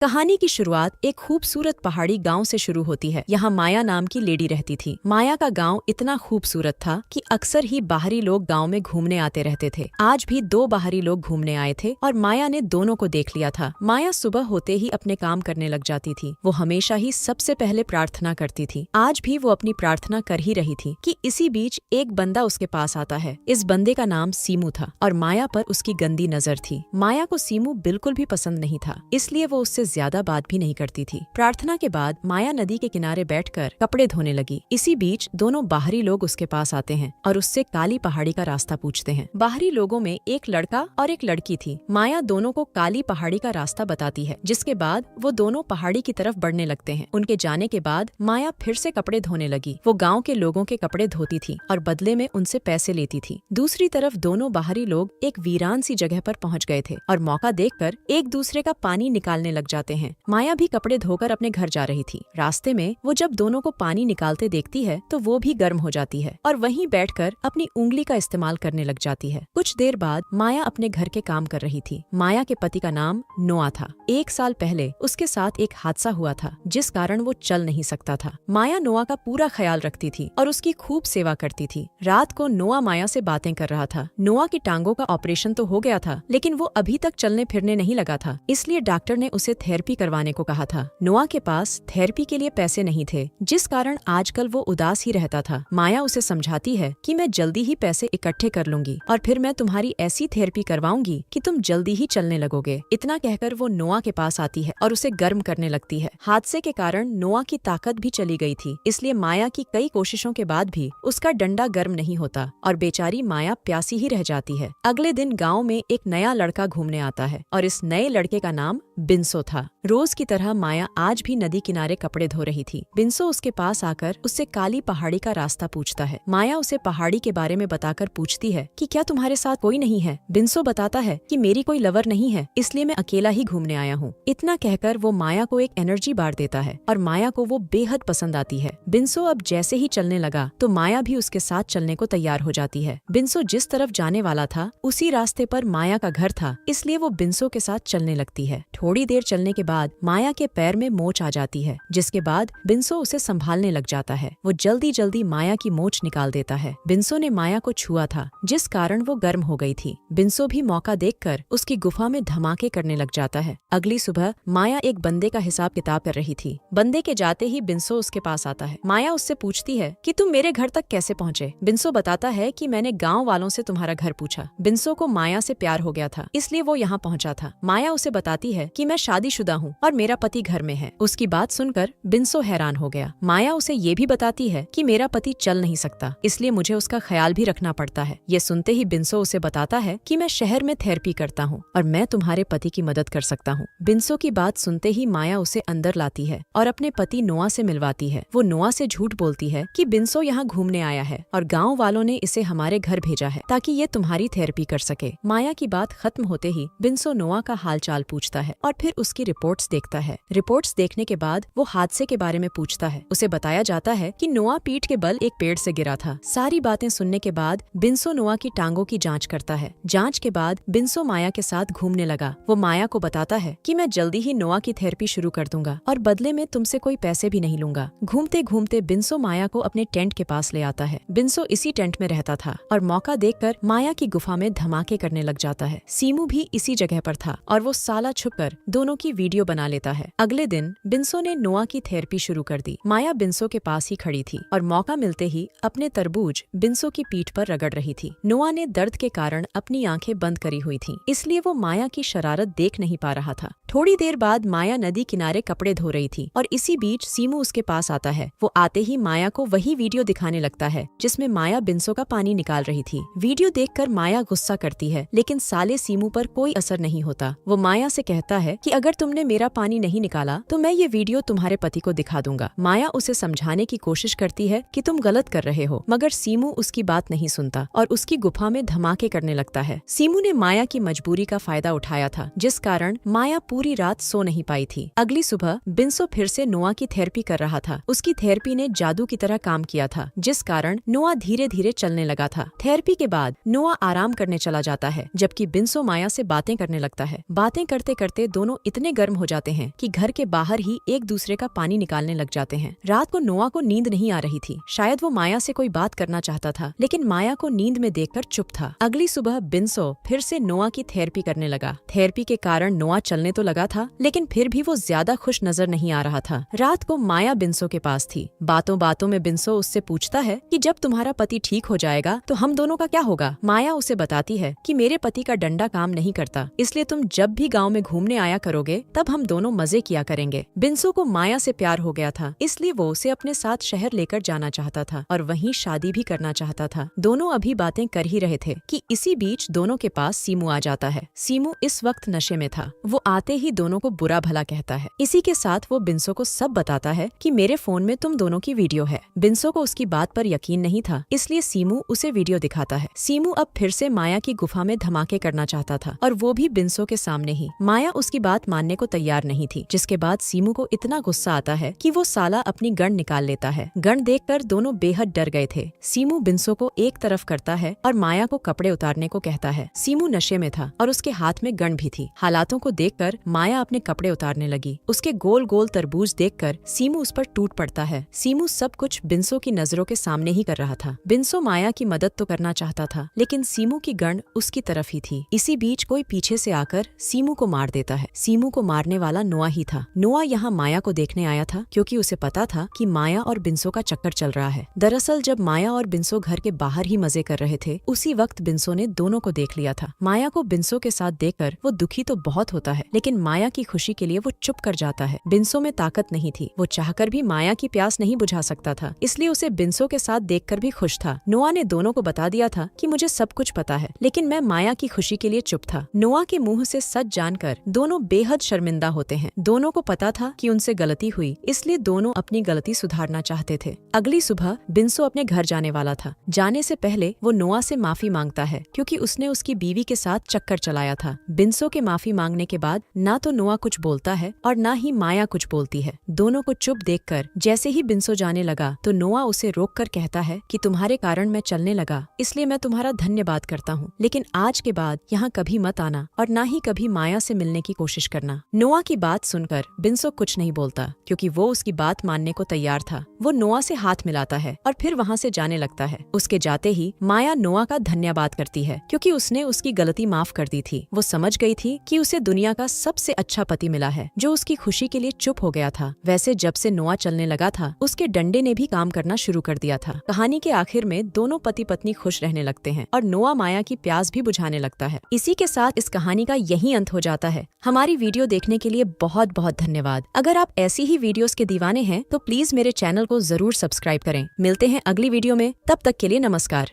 कहानी की शुरुआत एक खूबसूरत पहाड़ी गांव से शुरू होती है। यहाँ माया नाम की लेडी रहती थी। माया का गांव इतना खूबसूरत था कि अक्सर ही बाहरी लोग गांव में घूमने आते रहते थे। आज भी दो बाहरी लोग घूमने आए थे और माया ने दोनों को देख लिया था। माया सुबह होते ही अपने काम करने लग जाती थी। वो हमेशा ही सबसे पहले प्रार्थना करती थी। आज भी वो अपनी प्रार्थना कर ही रही थी कि इसी बीच एक बंदा उसके पास आता है। इस बंदे का नाम सीमू था और माया पर उसकी गंदी नजर थी। माया को सीमू बिल्कुल भी पसंद नहीं था, इसलिए वो उससे ज्यादा बात भी नहीं करती थी। प्रार्थना के बाद माया नदी के किनारे बैठकर कपड़े धोने लगी। इसी बीच दोनों बाहरी लोग उसके पास आते हैं और उससे काली पहाड़ी का रास्ता पूछते हैं। बाहरी लोगों में एक लड़का और एक लड़की थी। माया दोनों को काली पहाड़ी का रास्ता बताती है, जिसके बाद वो दोनों पहाड़ी की तरफ बढ़ने लगते हैं। उनके जाने के बाद माया फिर से कपड़े धोने लगी। वो गाँव के लोगों के कपड़े धोती थी और बदले में उनसे पैसे लेती थी। दूसरी तरफ दोनों बाहरी लोग एक वीरान सी जगह पर पहुँच गए थे और मौका देखकर एक दूसरे का पानी निकालने लग जाते हैं। माया भी कपड़े धोकर अपने घर जा रही थी। रास्ते में वो जब दोनों को पानी निकालते देखती है तो वो भी गर्म हो जाती है और वहीं बैठकर अपनी उंगली का इस्तेमाल करने लग जाती है। कुछ देर बाद माया अपने घर के काम कर रही थी। माया के पति का नाम नोआ था। 1 साल पहले उसके साथ एक हादसा हुआ था, जिस कारण वो चल नहीं सकता था। माया नोआ का पूरा ख्याल रखती थी और उसकी खूब सेवा करती थी। रात को नोआ माया से बातें कर रहा था। नोआ की टांगों का ऑपरेशन तो हो गया था, लेकिन वो अभी तक चलने फिरने नहीं लगा था, इसलिए डॉक्टर ने उसे थेरेपी करवाने को कहा था। नोआ के पास थेरेपी के लिए पैसे नहीं थे, जिस कारण आजकल वो उदास ही रहता था। माया उसे समझाती है कि मैं जल्दी ही पैसे इकट्ठे कर लूंगी और फिर मैं तुम्हारी ऐसी थेरेपी करवाऊंगी कि तुम जल्दी ही चलने लगोगे। इतना कहकर वो नोआ के पास आती है और उसे गर्म करने लगती है। हादसे के कारण नोआ की ताकत भी चली गई थी, इसलिए माया की कई कोशिशों के बाद भी उसका डंडा गर्म नहीं होता और बेचारी माया प्यासी ही रह जाती है। अगले दिन गाँव में एक नया लड़का घूमने आता है और इस नए लड़के का नाम बिंसो था। रोज की तरह माया आज भी नदी किनारे कपड़े धो रही थी। बिंसो उसके पास आकर उससे काली पहाड़ी का रास्ता पूछता है। माया उसे पहाड़ी के बारे में बताकर पूछती है कि क्या तुम्हारे साथ कोई नहीं है। बिंसो बताता है कि मेरी कोई लवर नहीं है, इसलिए मैं अकेला ही घूमने आया हूँ। इतना कहकर वो माया को एक एनर्जी बार देता है और माया को वो बेहद पसंद आती है। बिंसो अब जैसे ही चलने लगा तो माया भी उसके साथ चलने को तैयार हो जाती है। बिंसो जिस तरफ जाने वाला था उसी रास्ते पर माया का घर था, इसलिए वो बिंसो के साथ चलने लगती है। थोड़ी देर चलने के बाद माया के पैर में मोच आ जाती है, जिसके बाद बिंसो उसे संभालने लग जाता है। वो जल्दी जल्दी माया की मोच निकाल देता है। बिंसो ने माया को छुआ था, जिस कारण वो गर्म हो गई थी। बिंसो भी मौका देखकर उसकी गुफा में धमाके करने लग जाता है। अगली सुबह माया एक बंदे का हिसाब किताब कर रही थी। बंदे के जाते ही बिंसो उसके पास आता है। माया उससे पूछती है कि तुम मेरे घर तक कैसे पहुँचे। बिंसो बताता है कि मैंने गाँव वालों से तुम्हारा घर पूछा। बिंसो को माया से प्यार हो गया था, इसलिए वो यहाँ पहुँचा था। माया उसे बताती है कि मैं शादीशुदा हूँ और मेरा पति घर में है। उसकी बात सुनकर बिंसो हैरान हो गया। माया उसे ये भी बताती है कि मेरा पति चल नहीं सकता, इसलिए मुझे उसका ख्याल भी रखना पड़ता है। ये सुनते ही बिंसो उसे बताता है कि मैं शहर में थेरेपी करता हूँ और मैं तुम्हारे पति की मदद कर सकता हूँ। बिंसो की बात सुनते ही माया उसे अंदर लाती है और अपने पति नोआ से मिलवाती है। वो नोआ से झूठ बोलती है कि बिंसो यहाँ घूमने आया है और गाँव वालों ने इसे हमारे घर भेजा है ताकि ये तुम्हारी थेरेपी कर सके। माया की बात खत्म होते ही बिंसो नोआ का हाल चाल पूछता है और फिर उसकी रिपोर्ट्स देखता है। रिपोर्ट्स देखने के बाद वो हादसे के बारे में पूछता है। उसे बताया जाता है कि नोआ पीठ के बल एक पेड़ से गिरा था। सारी बातें सुनने के बाद बिंसो नोआ की टांगों की जांच करता है। जांच के बाद बिंसो माया के साथ घूमने लगा। वो माया को बताता है कि मैं जल्दी ही नोआ की थेरेपी शुरू कर दूंगा और बदले में तुमसे कोई पैसे भी नहीं लूंगा। घूमते घूमते बिंसो माया को अपने टेंट के पास ले आता है। बिंसो इसी टेंट में रहता था और मौका देखकर माया की गुफा में धमाके करने लग जाता है। सीमू भी इसी जगह पर था और वो साला छुपकर दोनों की वीडियो बना लेता है। अगले दिन बिंसो ने नोआ की थेरेपी शुरू कर दी। माया बिंसो के पास ही खड़ी थी और मौका मिलते ही अपने तरबूज बिंसो की पीठ पर रगड़ रही थी। नोआ ने दर्द के कारण अपनी आंखें बंद करी हुई थीं, इसलिए वो माया की शरारत देख नहीं पा रहा था। थोड़ी देर बाद माया नदी किनारे कपड़े धो रही थी और इसी बीच सीमू उसके पास आता है। वो आते ही माया को वही वीडियो दिखाने लगता है जिसमें माया बिंसो का पानी निकाल रही थी। वीडियो देखकर माया गुस्सा करती है, लेकिन साले सीमू पर कोई असर नहीं होता। वो माया से कहता है कि अगर तुमने मेरा पानी नहीं निकाला तो मैं ये वीडियो तुम्हारे पति को दिखा दूंगा। माया उसे समझाने की कोशिश करती है कि तुम गलत कर रहे हो, मगर सीमू उसकी बात नहीं सुनता और उसकी गुफा में धमाके करने लगता है। सीमू ने माया की मजबूरी का फायदा उठाया था, जिस कारण माया पूरी रात सो नहीं पाई थी। अगली सुबह बिंसो फिर से नोआ की थेरेपी कर रहा था। उसकी थेरेपी ने जादू की तरह काम किया था, जिस कारण नोआ धीरे धीरे चलने लगा था। थेरेपी के बाद नोआ आराम करने चला जाता है, जबकि बिंसो माया से बातें करने लगता है। बातें करते करते दोनों इतने गर्म हो जाते हैं कि घर के बाहर ही एक दूसरे का पानी निकालने लग जाते हैं। रात को नोआ को नींद नहीं आ रही थी। शायद वो माया से कोई बात करना चाहता था, लेकिन माया को नींद में देखकर चुप था। अगली सुबह बिन्सो फिर से नोआ की थेरेपी करने लगा। थेरेपी के कारण नोआ चलने तो लगा था, लेकिन फिर भी वो ज्यादा खुश नजर नहीं आ रहा था। रात को माया बिन्सो के पास थी। बातों बातों में बिन्सो उससे पूछता है कि जब तुम्हारा पति ठीक हो जाएगा तो हम दोनों का क्या होगा। माया उसे बताती है कि मेरे पति का डंडा काम नहीं करता, इसलिए तुम जब भी गाँव में घूमने आया करोगे तब हम दोनों मजे किया करेंगे। बिन्सो को माया से प्यार हो गया था, इसलिए वो उसे अपने साथ शहर लेकर जाना चाहता था और वहीं शादी भी करना चाहता था। दोनों अभी बातें कर ही रहे थे कि इसी बीच दोनों के पास सीमू आ जाता है। सीमू इस वक्त नशे में था। वो आते ही दोनों को बुरा भला कहता है। इसी के साथ वो बिन्सो को सब बताता है कि मेरे फोन में तुम दोनों की वीडियो है। बिन्सो को उसकी बात पर यकीन नहीं था, इसलिए सीमू उसे वीडियो दिखाता है। सीमू अब फिर से माया की गुफा में धमाके करना चाहता था, और वो भी बिन्सो के सामने ही। माया उसकी बात मानने को तैयार नहीं थी, जिसके बाद सीमू को इतना गुस्सा आता है कि वो साला अपनी गन निकाल लेता है। गन देखकर दोनों बेहद डर गए थे। सीमू बिन्सो को एक तरफ करता है और माया को कपड़े उतारने को कहता है। सीमू नशे में था और उसके हाथ में गन भी थी। हालातों को देखकर माया अपने कपड़े उतारने लगी। उसके गोल गोल तरबूज देखकर सीमू उस पर टूट पड़ता है। सीमू सब कुछ बिन्सो की नजरों के सामने ही कर रहा था। बिन्सो माया की मदद तो करना चाहता था, लेकिन सीमू की गन उसकी तरफ ही थी। इसी बीच कोई पीछे से आकर सीमू को मार देता है। सीमू को मारने वाला नोआ ही था। नोआ यहाँ माया को देखने आया था, क्योंकि उसे पता था कि माया और बिन्सो का चक्कर चल रहा है। दरअसल जब माया और बिन्सो घर के बाहर ही मजे कर रहे थे, उसी वक्त बिन्सो ने दोनों को देख लिया था। माया को बिन्सो के साथ देखकर वो दुखी तो बहुत होता है, लेकिन माया की खुशी के लिए वो चुप कर जाता है। बिन्सो में ताकत नहीं थी। वो चाहकर भी माया की प्यास नहीं बुझा सकता था, इसलिए उसे बिन्सो के साथ देखकर भी खुश था। नोआ ने दोनों को बता दिया था कि मुझे सब कुछ पता है, लेकिन मैं माया की खुशी के लिए चुप था। नोआ के मुंह से सच जानकर दोनों बेहद शर्मिंदा होते हैं। दोनों को पता था कि उनसे गलती हुई, इसलिए दोनों अपनी गलती सुधारना चाहते थे। अगली सुबह बिन्सो अपने घर जाने वाला था। जाने से पहले वो नोआ से माफी मांगता है, क्योंकि उसने उसकी बीवी के साथ चक्कर चलाया था। बिन्सो के माफी मांगने के बाद ना तो नोआ कुछ बोलता है और ना ही माया कुछ बोलती है। दोनों को चुप देखकर जैसे ही बिन्सो जाने लगा तो नोआ उसे रोककर कहता है कि तुम्हारे कारण मैं चलने लगा, इसलिए मैं तुम्हारा धन्यवाद करता हूँ, लेकिन आज के बाद यहाँ कभी मत आना और ना ही कभी माया से मिलने की कोशिश करना। नोआ की बात सुनकर बिन्सो कुछ नहीं बोलता, क्योंकि वो उसकी बात मानने को तैयार था। वो नोआ से हाथ मिलाता है और फिर वहाँ से जाने लगता है। उसके जाते ही माया नोआ का धन्यवाद करती है, क्योंकि उसने उसकी गलती माफ कर दी थी। वो समझ गई थी कि उसे दुनिया का सबसे अच्छा पति मिला है, जो उसकी खुशी के लिए चुप हो गया था। वैसे जब से नोआ चलने लगा था, उसके डंडे ने भी काम करना शुरू कर दिया था। कहानी के आखिर में दोनों पति पत्नी खुश रहने लगते हैं और नोआ माया की प्यास भी बुझाने लगता है। इसी के साथ इस कहानी का यही अंत हो जाता है। हमारी वीडियो देखने के लिए बहुत बहुत धन्यवाद। अगर आप ऐसी ही वीडियोस के दीवाने हैं तो प्लीज मेरे चैनल को जरूर सब्सक्राइब करें। मिलते हैं अगली वीडियो में, तब तक के लिए नमस्कार।